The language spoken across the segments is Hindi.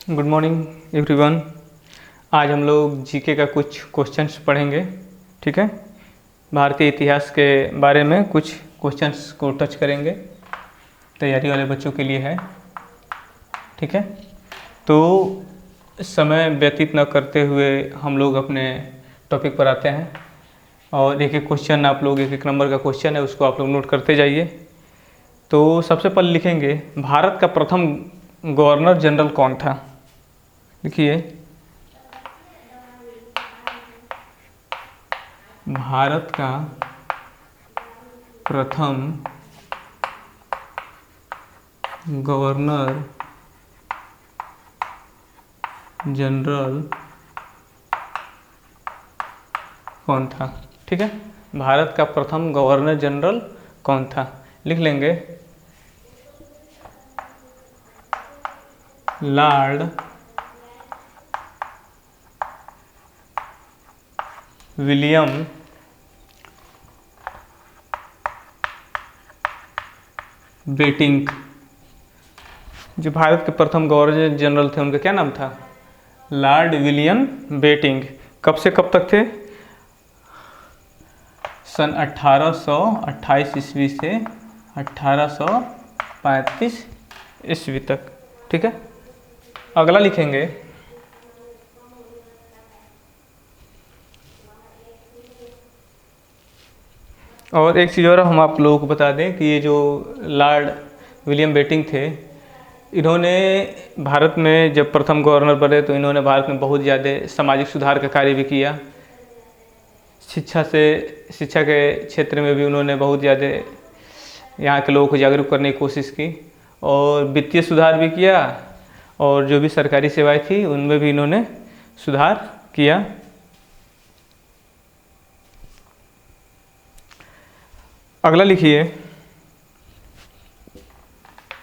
Good morning everyone. आज हम लोग जीके का कुछ क्वेश्चंस पढ़ेंगे। ठीक है, भारतीय इतिहास के बारे में कुछ क्वेश्चंस को टच करेंगे, तैयारी वाले बच्चों के लिए है। ठीक है, तो समय व्यतीत न करते हुए हम लोग अपने टॉपिक पर आते हैं और एक एक क्वेश्चन आप लोग, एक एक नंबर का क्वेश्चन है उसको आप लोग नोट करते जाइए। तो सबसे पहले लिखेंगे, भारत का प्रथम गवर्नर जनरल कौन था? लिखिए, भारत का प्रथम गवर्नर जनरल कौन था? ठीक है, भारत का प्रथम गवर्नर जनरल कौन था? लिख लेंगे, लॉर्ड विलियम बेटिंक। जो भारत के प्रथम गवर्नर जनरल थे उनका क्या नाम था? Lord William Bentinck. कब से कब तक थे? सन 1828 ईस्वी से 1835 ईस्वी तक। ठीक है, अगला लिखेंगे, और एक चीज़ और हम आप लोगों को बता दें कि ये जो लॉर्ड विलियम बेटिंक थे, इन्होंने भारत में जब प्रथम गवर्नर बने तो इन्होंने भारत में बहुत ज़्यादा सामाजिक सुधार का कार्य भी किया। शिक्षा के क्षेत्र में भी उन्होंने बहुत ज़्यादा यहाँ के लोगों को जागरूक करने की कोशिश की, और वित्तीय सुधार भी किया, और जो भी सरकारी सेवाएं थी उनमें भी इन्होंने सुधार किया। अगला लिखिए,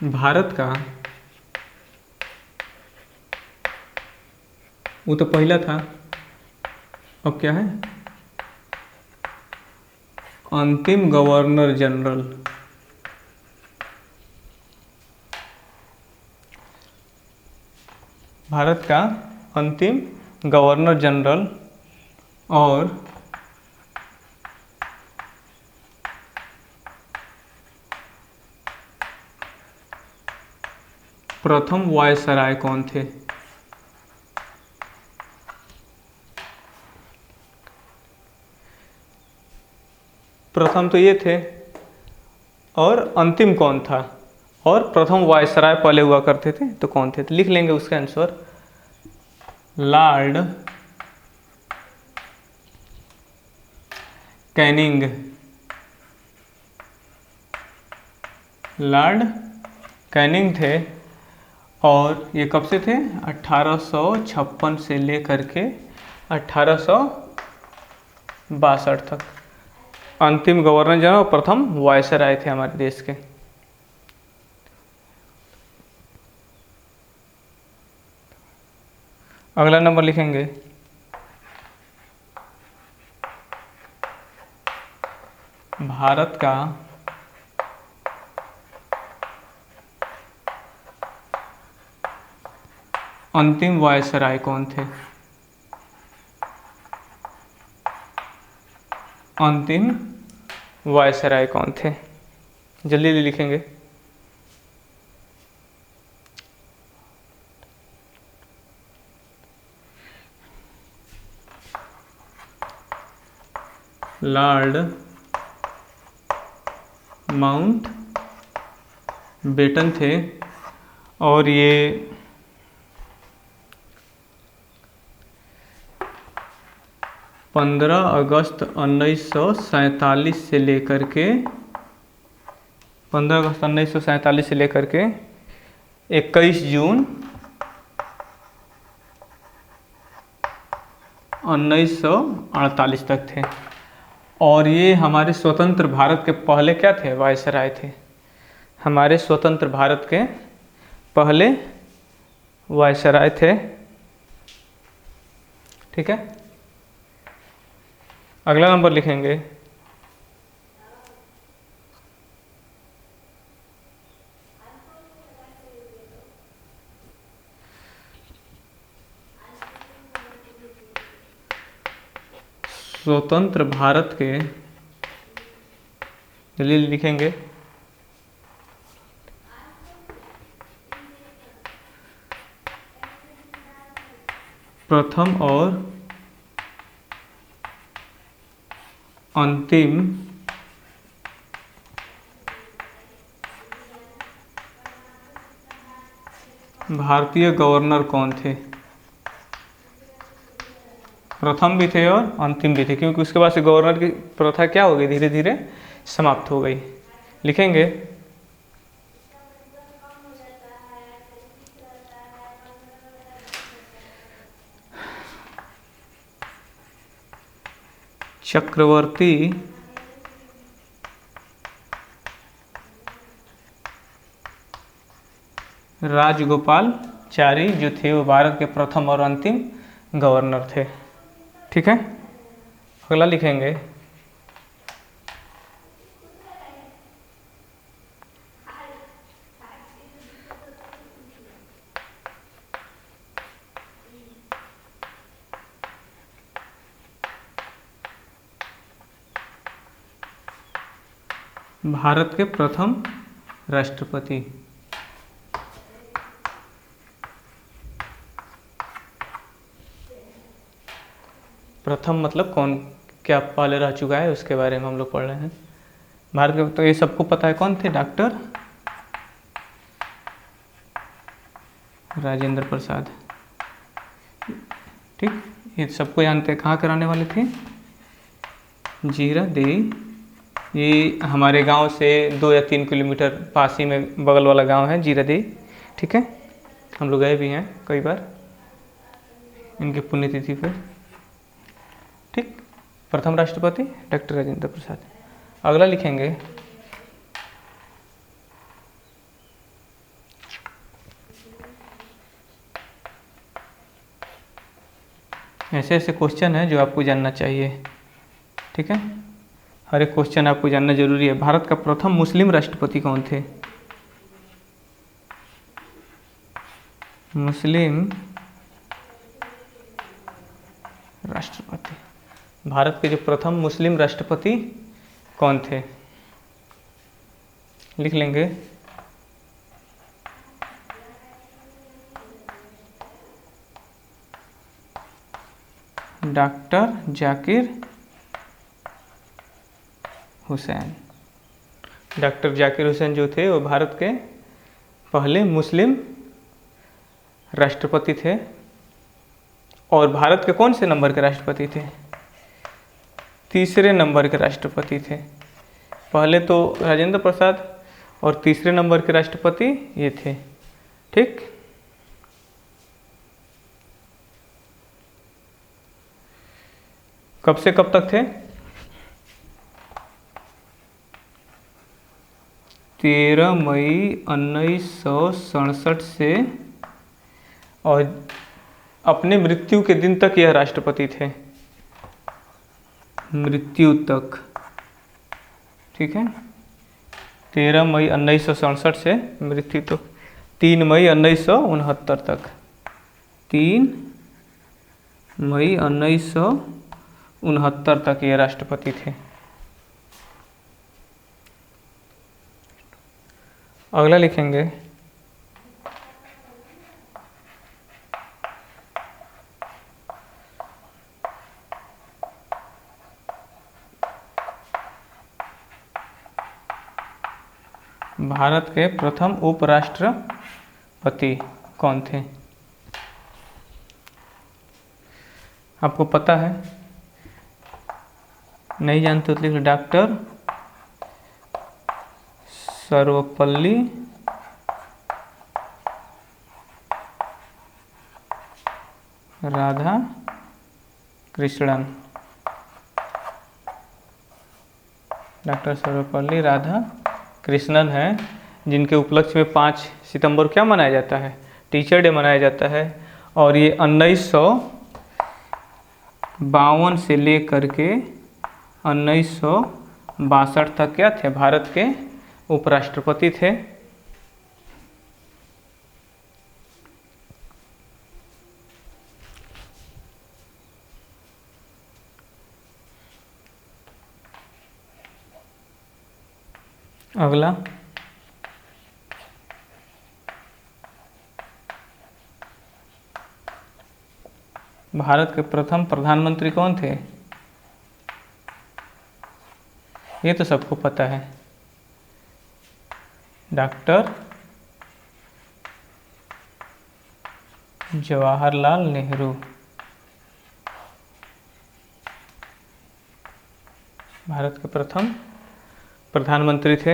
भारत का, वो तो पहला था, अब क्या है? अंतिम गवर्नर जनरल। भारत का अंतिम गवर्नर जनरल और प्रथम वायसराय कौन थे? प्रथम तो ये थे, और अंतिम कौन था? और प्रथम वायसराय पहले हुआ करते थे तो कौन थे? तो लिख लेंगे उसका answer, Lord Canning. Lord Canning थे, और ये कब से थे? 1856 से लेकर के 1862 तक अंतिम गवर्नर जनरल और प्रथम वायसराय थे हमारे देश के। अगला नंबर लिखेंगे, भारत का अंतिम वायसराय कौन थे? अंतिम वायसराय कौन थे? जल्दी जल्दी लिखेंगे, लॉर्ड माउंट बेटन थे, और ये 15 अगस्त 1947 से लेकर के 15 अगस्त 1947 से लेकर के 21 जून 1948 तक थे। और ये हमारे स्वतंत्र भारत के पहले क्या थे? वायसराय थे। हमारे स्वतंत्र भारत के पहले वायसराय थे। ठीक है, अगला नंबर लिखेंगे, स्वतंत्र भारत के, जल्दी लिखेंगे, प्रथम और अंतिम भारतीय गवर्नर कौन थे? प्रथम भी थे और अंतिम भी थे, क्योंकि उसके बाद से गवर्नर की प्रथा क्या हो गई, धीरे धीरे समाप्त हो गई। लिखेंगे चक्रवर्ती राजगोपालचारी जो थे वो भारत के प्रथम और अंतिम गवर्नर थे। ठीक है, अगला लिखेंगे भारत के प्रथम राष्ट्रपति। प्रथम मतलब कौन क्या पहले रह चुका है उसके बारे में हम लोग पढ़ रहे हैं। भारत के, तो ये सबको पता है कौन थे, डॉक्टर राजेंद्र प्रसाद। ठीक, ये सबको जानते हैं। कहाँ कराने वाले थे? जीरादेई। ये हमारे गांव से 2 या 3 किलोमीटर पास ही में बगल वाला गांव है जीरादेई। ठीक है, हम लोग गए भी हैं कई बार इनके पुण्यतिथि पर। ठीक, प्रथम राष्ट्रपति डॉक्टर राजेंद्र प्रसाद। अगला लिखेंगे ऐसे ऐसे क्वेश्चन है जो आपको जानना चाहिए। ठीक है, हर एक क्वेश्चन आपको जानना जरूरी है। भारत का प्रथम मुस्लिम राष्ट्रपति कौन थे? मुस्लिम राष्ट्रपति, भारत के जो प्रथम मुस्लिम राष्ट्रपति कौन थे? लिख लेंगे डॉक्टर जाकिर हुसैन। डॉक्टर जाकिर हुसैन जो थे वो भारत के पहले मुस्लिम राष्ट्रपति थे। और भारत के कौन से नंबर के राष्ट्रपति थे? तीसरे नंबर के राष्ट्रपति थे। पहले तो राजेंद्र प्रसाद और तीसरे नंबर के राष्ट्रपति ये थे। ठीक, कब से कब तक थे? 13 मई 1967 से और अपने मृत्यु के दिन तक यह राष्ट्रपति थे, मृत्यु तक। ठीक है, 13 मई 1967 से मृत्यु तक 3 मई 1969 तक। 3 मई 1969 तक ये राष्ट्रपति थे। अगला लिखेंगे भारत के प्रथम उपराष्ट्रपति कौन थे? आपको पता है? नहीं जानते तो लिख लो डॉक्टर सर्वपल्ली राधा कृष्णन। डॉक्टर सर्वपल्ली राधा कृष्णन है, जिनके उपलक्ष्य में 5 सितंबर क्या मनाया जाता है? टीचर डे मनाया जाता है। और ये 1952 से लेकर के 1962 तक क्या थे? भारत के उपराष्ट्रपति थे। अगला, भारत के प्रथम प्रधानमंत्री कौन थे? ये तो सबको पता है, डॉक्टर जवाहरलाल नेहरू। भारत के प्रथम प्रधानमंत्री थे।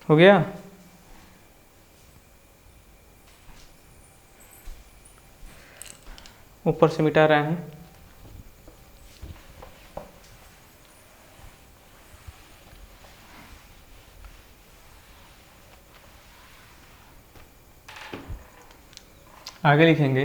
हो गया। ऊपर से मिटा रहे हैं। आगे लिखेंगे,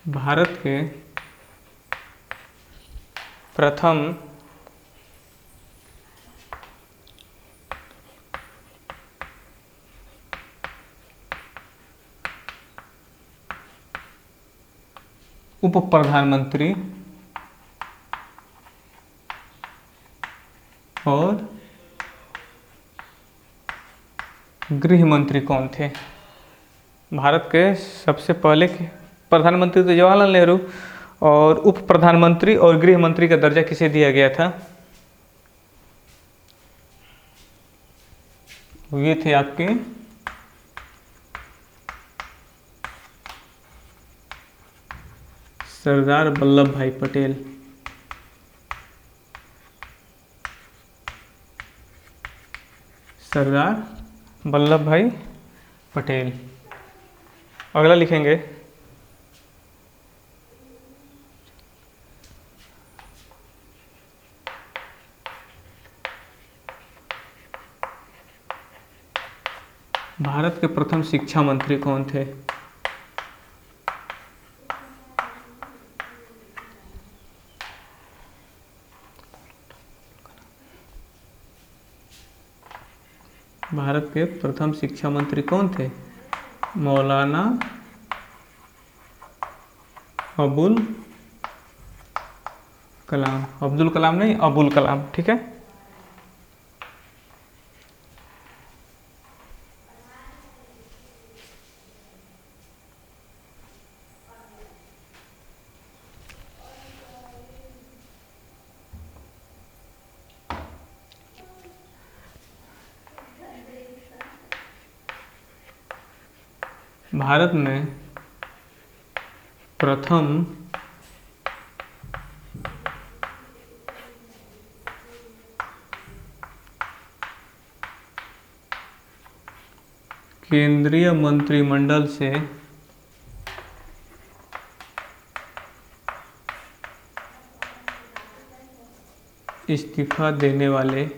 भारत के प्रथम उप प्रधानमंत्री और गृह मंत्री कौन थे? भारत के सबसे पहले के प्रधानमंत्री तो जवाहरलाल नेहरू, और उप प्रधानमंत्री और गृह मंत्री का दर्जा किसे दिया गया था? ये थे आपके सरदार वल्लभ भाई पटेल। सरदार वल्लभ भाई पटेल। अगला लिखेंगे, भारत के प्रथम शिक्षा मंत्री कौन थे? भारत के प्रथम शिक्षा मंत्री कौन थे? मौलाना अबुल कलाम। अब्दुल कलाम नहीं, अबुल कलाम, ठीक है। भारत में प्रथम केंद्रीय मंत्रिमंडल से इस्तीफा देने वाले